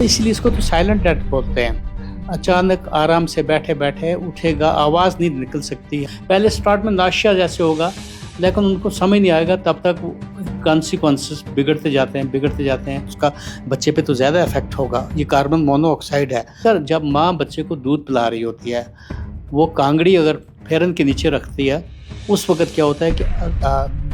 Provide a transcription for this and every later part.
इसलिए इसको तो साइलेंट डेथ बोलते हैं। अचानक आराम से बैठे बैठे उठेगा, आवाज़ नहीं निकल सकती। पहले स्टार्ट में नाशिया जैसे होगा, लेकिन उनको समझ नहीं आएगा, तब तक कॉन्सिक्वेंसेस बिगड़ते जाते हैं। उसका बच्चे पे तो ज़्यादा इफेक्ट होगा। ये कार्बन मोनोऑक्साइड है। सर, जब माँ बच्चे को दूध पिला रही होती है, वो कांगड़ी अगर फेरन के नीचे रखती है, उस वक्त क्या होता है कि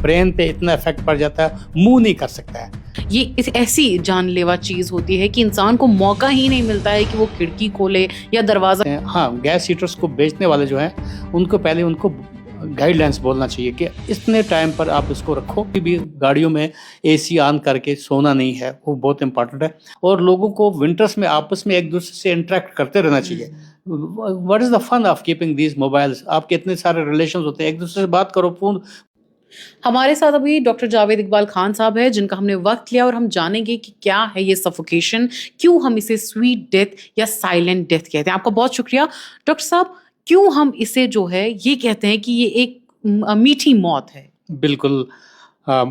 ब्रेन पे इतना इफेक्ट पड़ जाता है, मुंह नहीं कर सकता है। ये इस ऐसी जानलेवा चीज होती है कि इंसान को मौका ही नहीं मिलता है कि वो खिड़की खोले या दरवाजा। हाँ, गैस हीटर्स को बेचने वाले जो हैं, उनको पहले उनको गाइडलाइंस बोलना चाहिए कि इतने टाइम पर आप इसको रखो। भी गाड़ियों में एसी ऑन करके सोना नहीं है, वो बहुत इंपॉर्टेंट है। और लोगों को विंटर्स में आपस में एक दूसरे से इंटरेक्ट करते रहना चाहिए। What is the fun of keeping these mobiles? आपके इतने सारे रिलेशंस होते हैं, एक दूसरे से बात करो। फोन। हमारे साथ अभी डॉक्टर जावेद इकबाल खान साहब है, जिनका हमने वक्त लिया और हम जानेंगे कि क्या है ये सफोकेशन, क्यों हम इसे स्वीट डेथ या साइलेंट डेथ कहते हैं। आपका बहुत शुक्रिया डॉक्टर साहब। क्यों हम इसे जो है ये कहते हैं कि ये एक मीठी मौत है? बिल्कुल,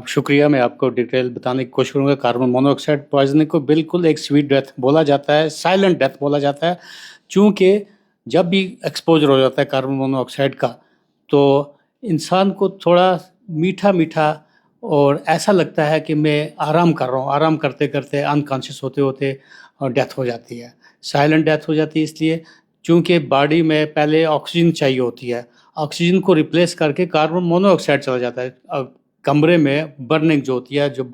शुक्रिया। मैं आपको डिटेल बताने की कोशिश करूँगा। कार्बन मोनोऑक्साइड पॉइजनिंग को बिल्कुल एक स्वीट डेथ बोला जाता है, साइलेंट डेथ बोला जाता है। चूँकि जब भी एक्सपोजर हो जाता है कार्बन मोनोऑक्साइड का, तो इंसान को थोड़ा मीठा मीठा और ऐसा लगता है कि मैं आराम कर रहा हूँ। आराम करते करते अनकॉन्शियस होते होते और डेथ हो जाती है। साइलेंट डेथ हो जाती है इसलिए चूँकि बॉडी में पहले ऑक्सीजन चाहिए होती है। ऑक्सीजन को रिप्लेस करके कार्बन मोनोऑक्साइड चला जाता है। कमरे में बर्निंग जो होती है, जब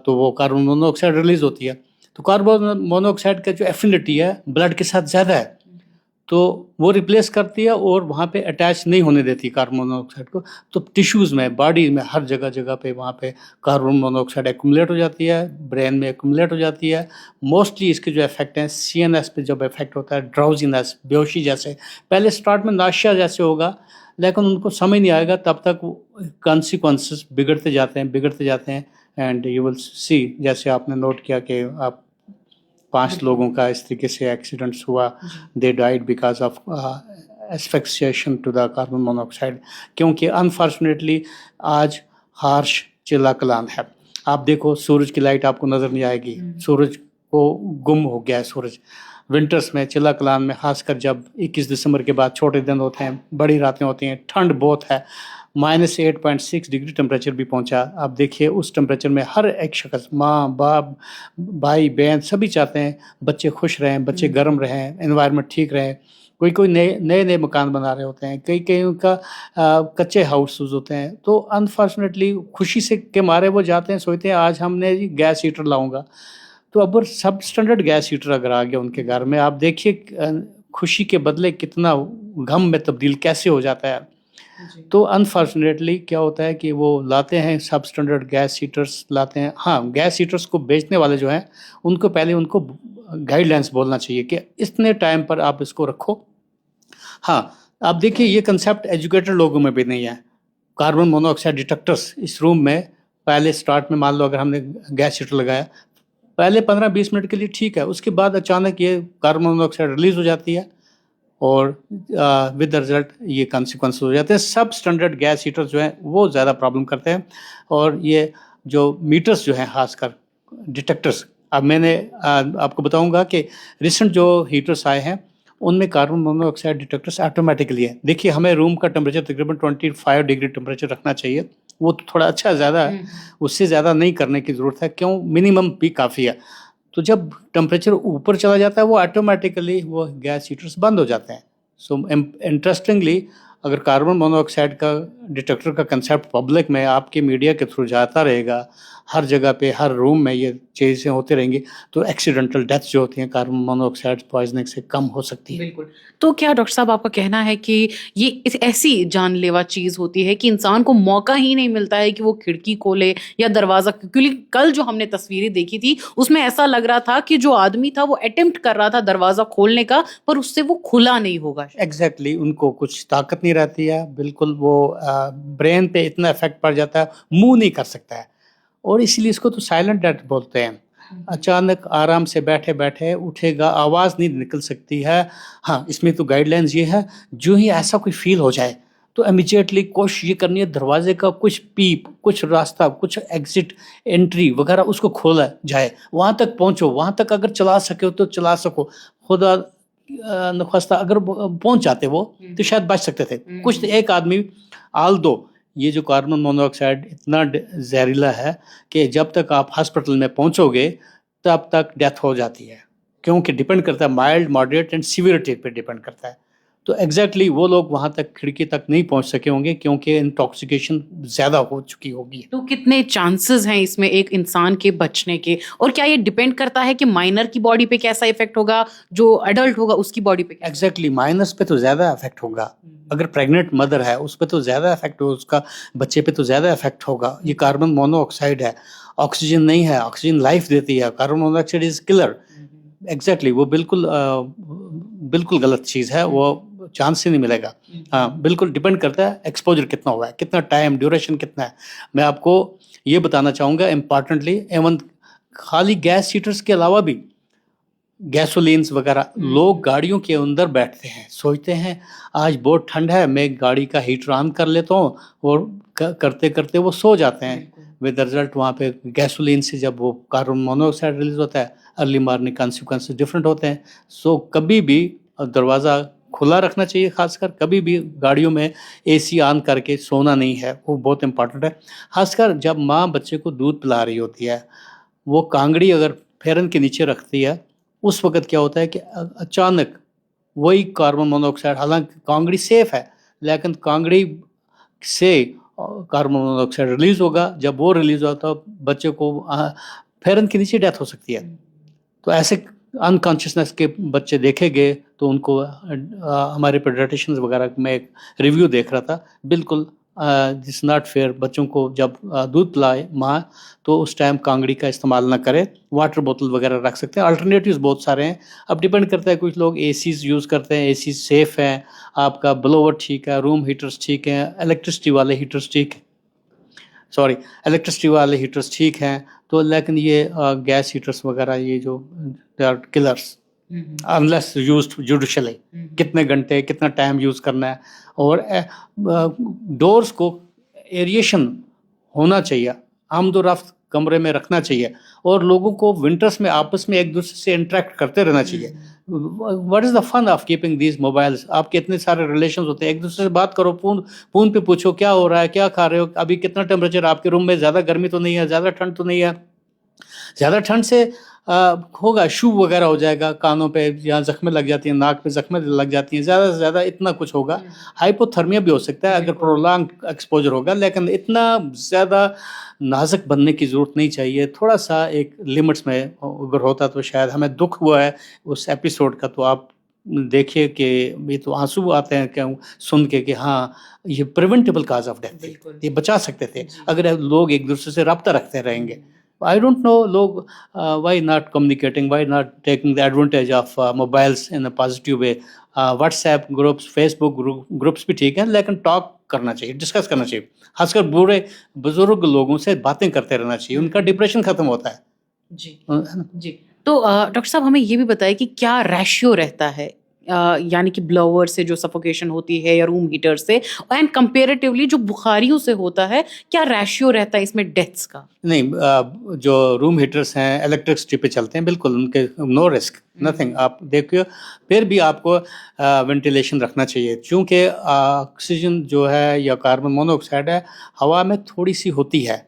तो वो कार्बन मोनोऑक्साइड रिलीज होती है। तो कार्बन मोनोऑक्साइड का जो एफिनिटी है ब्लड के साथ ज़्यादा है, तो वो रिप्लेस करती है और वहाँ पे अटैच नहीं होने देती कार्बन मोनोऑक्साइड को। तो टिश्यूज़ में, बॉडी में, हर जगह जगह पे वहाँ पे कार्बन मोनोऑक्साइड एक्यूमुलेट हो जाती है, ब्रेन में एक्यूमुलेट हो जाती है। मोस्टली इसके जो इफेक्ट हैं, सीएनएस पे जब इफेक्ट होता है, ड्राउजीनेस, बेहोशी जैसे, पहले स्टार्ट में नाशिया जैसे होगा, लेकिन उनको समझ नहीं आएगा, तब तक कॉन्सिक्वेंसेस बिगड़ते जाते हैं। एंड यू विल सी, जैसे आपने नोट किया कि आप 5 लोगों का इस तरीके से एक्सीडेंट्स हुआ, they died because of asphyxiation to the carbon monoxide. क्योंकि अनफॉर्चुनेटली आज हार्श चिल्ला कलान है। आप देखो, सूरज की लाइट आपको नज़र नहीं आएगी, सूरज को गुम हो गया है सूरज। विंटर्स में चिल्ला कलान में, खासकर जब 21 दिसंबर के बाद छोटे दिन होते हैं, बड़ी रातें होती हैं, ठंड बहुत है, -8.6 डिग्री टेम्परेचर भी पहुंचा। आप देखिए, उस टेम्परेचर में हर एक शख्स, माँ बाप, भाई बहन, सभी चाहते हैं बच्चे खुश रहें, बच्चे गर्म रहें, एनवायरनमेंट ठीक रहे। कोई कोई नए मकान बना रहे होते हैं, कई का कच्चे हाउसेस होते हैं। तो अनफॉर्चुनेटली खुशी से के मारे वो जाते हैं, सोचते हैं आज हमने जी गैस हीटर लाऊंगा। तो अब सब स्टैंडर्ड गैस हीटर अगर आ गया उनके घर में, आप देखिए खुशी के बदले कितना गम में तब्दील कैसे हो जाता है। तो अनफॉर्चुनेटली क्या होता है कि वो लाते हैं सब स्टैंडर्ड गैस हीटर्स लाते हैं। हाँ, गैस हीटर्स को बेचने वाले जो हैं, उनको पहले उनको गाइडलाइंस बोलना चाहिए कि इतने टाइम पर आप इसको रखो। हाँ, आप देखिए, ये कंसेप्ट एजुकेटेड लोगों में भी नहीं है। कार्बन मोनोऑक्साइड डिटेक्टर्स इस रूम में, पहले स्टार्ट में मान लो अगर हमने गैस हीटर लगाया, पहले 15-20 मिनट के लिए ठीक है, उसके बाद अचानक ये कार्बन मोनोऑक्साइड रिलीज हो जाती है और विद द रिजल्ट ये कॉन्सिक्वेंस हो जाते हैं। सब स्टैंडर्ड गैस हीटर्स जो हैं वो ज़्यादा प्रॉब्लम करते हैं। और ये जो मीटर्स जो हैं, खासकर डिटेक्टर्स, अब मैंने आपको बताऊंगा कि रिसेंट जो हीटर्स आए हैं उनमें कार्बन मोनोऑक्साइड डिटेक्टर्स ऑटोमेटिकली है। देखिए, हमें रूम का टेम्परेचर तकरीबन 25 डिग्री टेम्परेचर रखना चाहिए, वो तो थोड़ा अच्छा ज़्यादा है, उससे ज़्यादा नहीं करने की ज़रूरत है। क्यों? मिनिमम भी काफ़ी है। तो जब टेम्परेचर ऊपर चला जाता है, वो ऑटोमेटिकली वो गैस हीटर्स बंद हो जाते हैं। सो इंटरेस्टिंगली, अगर कार्बन मोनोऑक्साइड का डिटेक्टर का कंसेप्ट पब्लिक में आपके मीडिया के थ्रू जाता रहेगा, हर जगह पे, हर रूम में ये चीज़ें होती रहेंगी, तो एक्सीडेंटल डेथ्स जो होती हैं कार्बन मोनोऑक्साइड पॉइजनिंग से कम हो सकती है। बिल्कुल। तो क्या डॉक्टर साहब आपका कहना है कि ये इस ऐसी जानलेवा चीज होती है कि इंसान को मौका ही नहीं मिलता है कि वो खिड़की खोले या दरवाजा, क्योंकि कल जो हमने तस्वीरें देखी थी उसमें ऐसा लग रहा था कि जो आदमी था वो अटेम्प्ट कर रहा था दरवाजा खोलने का, पर उससे वो खुला नहीं होगा। एग्जैक्टली, उनको कुछ ताकत नहीं रहती है, बिल्कुल वो ब्रेन पे इतना इफेक्ट पड़ जाता है, मूव नहीं कर सकता है। और इसीलिए इसको तो साइलेंट डेथ बोलते हैं। अचानक आराम से बैठे बैठे उठेगा, आवाज़ नहीं निकल सकती है। हाँ, इसमें तो गाइडलाइंस ये है, जो ही ऐसा कोई फील हो जाए तो इमीडिएटली कोशिश ये करनी है दरवाजे का कुछ पीप, कुछ रास्ता, कुछ एग्जिट, एंट्री वगैरह उसको खोला जाए, वहाँ तक पहुँचो, वहाँ तक अगर चला सके तो चला सको। खुदा नख्वास्ता अगर पहुँच जाते वो तो शायद बच सकते थे। कुछ एक आदमी आल दो ये जो कार्बन मोनोऑक्साइड इतना जहरीला है कि जब तक आप हॉस्पिटल में पहुँचोगे तब तक डेथ हो जाती है, क्योंकि डिपेंड करता है माइल्ड, मॉडरेट एंड सीवियरिटी पे डिपेंड करता है। तो एग्जैक्टली वो लोग वहाँ तक खिड़की तक नहीं पहुँच सके होंगे क्योंकि इंटॉक्सिकेशन ज़्यादा हो चुकी होगी। तो कितने चांसेस हैं इसमें एक इंसान के बचने के, और क्या ये डिपेंड करता है कि माइनर की बॉडी पे कैसा इफेक्ट होगा, जो अडल्ट होगा उसकी बॉडी पे? एग्जैक्टली माइनस पे तो ज़्यादा इफेक्ट होगा। अगर प्रेग्नेंट मदर है उस पर तो ज़्यादा इफेक्ट होगा, उसका बच्चे पे तो ज़्यादा इफेक्ट होगा। ये कार्बन मोनोऑक्साइड है, ऑक्सीजन नहीं है, ऑक्सीजन लाइफ देती है, carbon monoxide is killer. Exactly वो बिल्कुल गलत चीज़ है, वो चांस ही नहीं मिलेगा। हाँ, बिल्कुल डिपेंड करता है एक्सपोजर कितना हुआ है, कितना टाइम, ड्यूरेशन कितना है। मैं आपको ये बताना चाहूँगा इम्पॉर्टेंटली, एवं खाली गैस हीटर्स के अलावा भी गैसोलीन्स वगैरह, लोग गाड़ियों के अंदर बैठते हैं, सोचते हैं आज बहुत ठंड है, मैं गाड़ी का हीटर ऑन कर लेता हूँ, और करते करते वो सो जाते हैं। विद रिजल्ट वहाँ पे गैसोलीन से जब वो कार्बन मोनोऑक्साइड रिलीज होता है, अर्ली मॉर्निंग कॉन्सिक्वेंसेस डिफरेंट होते हैं। सो कभी भी दरवाज़ा खुला रखना चाहिए, खासकर कभी भी गाड़ियों में एसी ऑन करके सोना नहीं है, वो बहुत इंपॉर्टेंट है। खासकर जब माँ बच्चे को दूध पिला रही होती है, वो कांगड़ी अगर फेरन के नीचे रखती है, उस वक्त क्या होता है कि अचानक वही कार्बन मोनोऑक्साइड, हालांकि कांगड़ी सेफ है, लेकिन कांगड़ी से कार्बन मोनोऑक्साइड रिलीज होगा। जब वो रिलीज होता है बच्चे को फेरन के नीचे डेथ हो सकती है। तो ऐसे अनकॉन्शियसनेस के बच्चे देखे गए, तो उनको हमारे पेडियाट्रिशियंस वगैरह में एक रिव्यू देख रहा था, बिल्कुल दिस नॉट फेयर। बच्चों को जब दूध पिलाए माँ, तो उस टाइम कांगड़ी का इस्तेमाल ना करें, वाटर बोतल वगैरह रख सकते हैं। अल्टरनेटिव्स बहुत सारे हैं, अब डिपेंड करता है। कुछ लोग एसीज यूज़ करते हैं, एसी सेफ हैं, आपका ब्लोवर ठीक है, रूम हीटर्स ठीक हैं, इलेक्ट्रिसिटी वाले हीटर्स ठीक हैं। तो लेकिन ये गैस हीटर्स वगैरह ये जो they are killers unless used judiciously. कितने घंटे, कितना टाइम यूज़ करना है, और डोर्स को एरिएशन होना चाहिए, आमदोरफ्त कमरे में रखना चाहिए, और लोगों को विंटर्स में आपस में एक दूसरे से इंटरेक्ट करते रहना चाहिए। What is the fun of keeping these mobiles? आपके इतने सारे रिलेशंस होते हैं, एक दूसरे से बात करो, फोन पे पूछो क्या हो रहा है, क्या खा रहे हो, अभी कितना टेम्परेचर आपके रूम में, ज़्यादा गर्मी तो नहीं है, ज़्यादा ठंड तो नहीं है। ज़्यादा ठंड से होगा शू वगैरह हो जाएगा, कानों पे जहाँ जख्में लग जाती हैं, नाक पे जख्में लग जाती हैं, ज़्यादा से ज़्यादा इतना कुछ होगा। हाइपोथर्मिया भी हो सकता है अगर प्रोलॉन्ग एक्सपोजर होगा, लेकिन इतना ज़्यादा नाजुक बनने की ज़रूरत नहीं चाहिए। थोड़ा सा एक लिमिट्स में अगर होता तो शायद हमें दुख हुआ है उस एपिसोड का, तो आप देखिए कि ये तो आंसू आते हैं क्या सुन के कि हाँ, ये प्रिवेंटेबल काज ऑफ डेथ थी, ये बचा सकते थे अगर लोग एक दूसरे से रब्ता रखते रहेंगे। I don't know लोग why not communicating, why not taking the advantage of mobiles in a positive way. WhatsApp groups, Facebook groups भी ठीक हैं, लेकिन टॉक करना चाहिए, डिस्कस करना चाहिए। खासकर बूढ़े बुजुर्ग लोगों से बातें करते रहना चाहिए, उनका डिप्रेशन खत्म होता है। जी जी। तो डॉक्टर साहब हमें ये भी बताइए कि क्या रेशियो रहता है, यानी कि ब्लोअर से जो सफोकेशन होती है या रूम हीटर से, एंड कंपेरेटिवली जो बुखारियों से होता है, क्या रेशियो रहता है इसमें डेथ्स का? नहीं, जो रूम हीटर्स हैं इलेक्ट्रिसिटी पे चलते हैं, बिल्कुल उनके नो रिस्क, नथिंग। आप देखिए, फिर भी आपको वेंटिलेशन रखना चाहिए, क्योंकि ऑक्सीजन जो है या कार्बन मोनोऑक्साइड है हवा में थोड़ी सी होती है,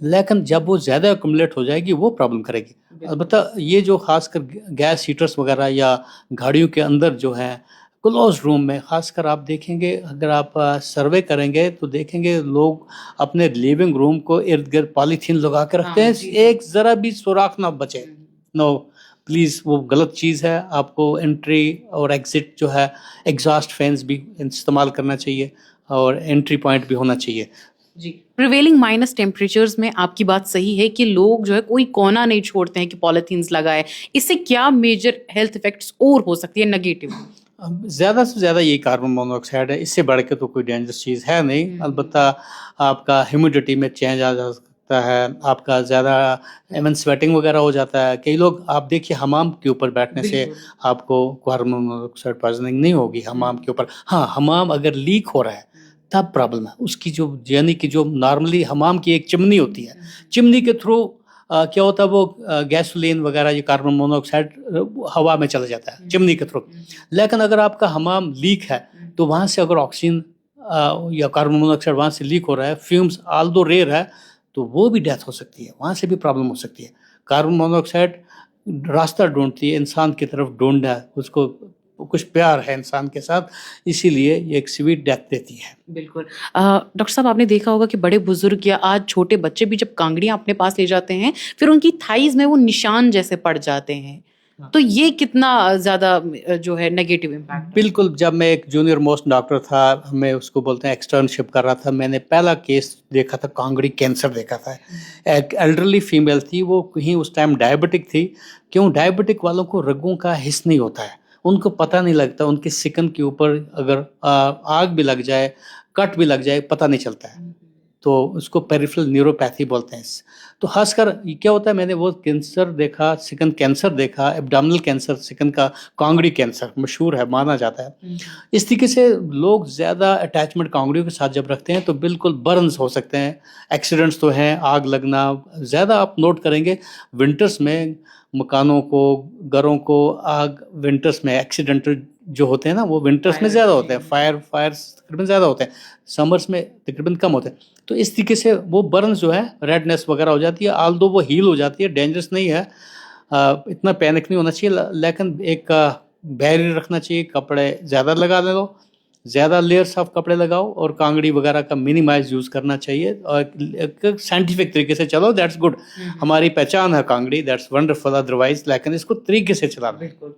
लेकिन जब वो ज़्यादा एक्युमुलेट हो जाएगी वो प्रॉब्लम करेगी। अलबत्ता ये जो खासकर गैस हीटर्स वगैरह या गाड़ियों के अंदर जो है क्लोज रूम में, खासकर आप देखेंगे, अगर आप सर्वे करेंगे तो देखेंगे लोग अपने लिविंग रूम को इर्द गिर्द पॉलीथीन लगा के रखते हैं, एक ज़रा भी सुराख ना बचे। नो प्लीज़, वो गलत चीज़ है। आपको एंट्री और एग्ज़िट जो है एग्जॉस्ट फैंस भी इस्तेमाल करना चाहिए, और एंट्री पॉइंट भी होना चाहिए। जी। प्रिवेलिंग माइनस टेम्परेचर्स में आपकी बात सही है कि लोग जो है कोई कोना नहीं छोड़ते हैं कि पॉलीथीन्स लगाए। इससे क्या मेजर हेल्थ इफेक्ट्स और हो सकती है नेगेटिव? ज़्यादा से ज़्यादा ये कार्बन मोनोऑक्साइड है, इससे बढ़ के तो कोई डेंजरस चीज़ है नहीं। अलबत्ता आपका ह्यूमिडिटी में चेंज आ जा सकता है, आपका ज़्यादा इवन स्वेटिंग वगैरह हो जाता है। कई लोग आप देखिए हमाम के ऊपर बैठने से आपको कार्बन मोनोऑक्साइड पॉइजनिंग नहीं होगी हमाम के ऊपर। हाँ, हमाम अगर लीक हो रहा है तब प्रॉब्लम है उसकी, जो यानी कि जो नॉर्मली हमाम की एक चिमनी होती है, चिमनी के थ्रू क्या होता है, वो गैसोलीन वगैरह, ये कार्बन मोनोऑक्साइड हवा में चला जाता है चिमनी के थ्रू। लेकिन अगर आपका हमाम लीक है तो वहाँ से अगर ऑक्सीजन या कार्बन मोनोऑक्साइड वहाँ से लीक हो रहा है, फ्यूम्स आल्दो रेयर है, तो वो भी डेथ हो सकती है, वहाँ से भी प्रॉब्लम हो सकती है। कार्बन मोनोऑक्साइड रास्ता ढूंढती है इंसान की तरफ, ढूंढना है उसको, कुछ प्यार है इंसान के साथ, इसीलिए ये एक स्वीट डेथ देती है। बिल्कुल। डॉक्टर साहब, आपने देखा होगा कि बड़े बुजुर्ग या आज छोटे बच्चे भी जब कांगड़ियां अपने पास ले जाते हैं, फिर उनकी थाइज में वो निशान जैसे पड़ जाते हैं, तो ये कितना ज्यादा जो है नेगेटिव इम्पैक्ट? बिल्कुल, जब मैं एक जूनियर मोस्ट डॉक्टर था, मैं उसको बोलते हैं एक्सटर्नशिप कर रहा था, मैंने पहला केस देखा था, कांगड़ी कैंसर देखा था। एक एल्डरली फीमेल थी, वो कहीं उस टाइम डायबिटिक थी। क्यों? डायबिटिक वालों को रगों का हिस्स नहीं होता है, उनको पता नहीं लगता, उनके सिकन के ऊपर अगर आग भी लग जाए, कट भी लग जाए, पता नहीं चलता है, तो उसको पेरिफेरल न्यूरोपैथी बोलते हैं। तो खासकर क्या होता है, मैंने वो कैंसर देखा, सिकन कैंसर देखा, एब्डोमिनल कैंसर, सिकन का कांगड़ी कैंसर मशहूर है, माना जाता है। इस तरीके से लोग ज़्यादा अटैचमेंट कांगड़ियों के साथ जब रखते हैं तो बिल्कुल बर्न्स हो सकते हैं, एक्सीडेंट्स तो हैं, आग लगना ज़्यादा आप नोट करेंगे विंटर्स में, मकानों को, घरों को आग विंटर्स में एक्सीडेंटल जो होते हैं ना, वो विंटर्स में ज़्यादा होते हैं, फायर्स तकरीबन ज़्यादा होते हैं, समर्स में तकरीबन कम होते हैं। तो इस तरीके से वो बर्न्स जो है, रेडनेस वगैरह हो जाती है, आल्दो वो हील हो जाती है, डेंजरस नहीं है, इतना पैनिक नहीं होना चाहिए, लेकिन एक बैरियर रखना चाहिए, कपड़े ज़्यादा लगा लो, ज़्यादा लेयर्स ऑफ कपड़े लगाओ, और कांगड़ी वगैरह का मिनिमाइज यूज़ करना चाहिए, और साइंटिफिक तरीके से चलो, दैट्स गुड। हमारी पहचान है कांगड़ी, दैट्स वंडरफुल, अदरवाइज लेकिन इसको तरीके से चलाना। बिल्कुल।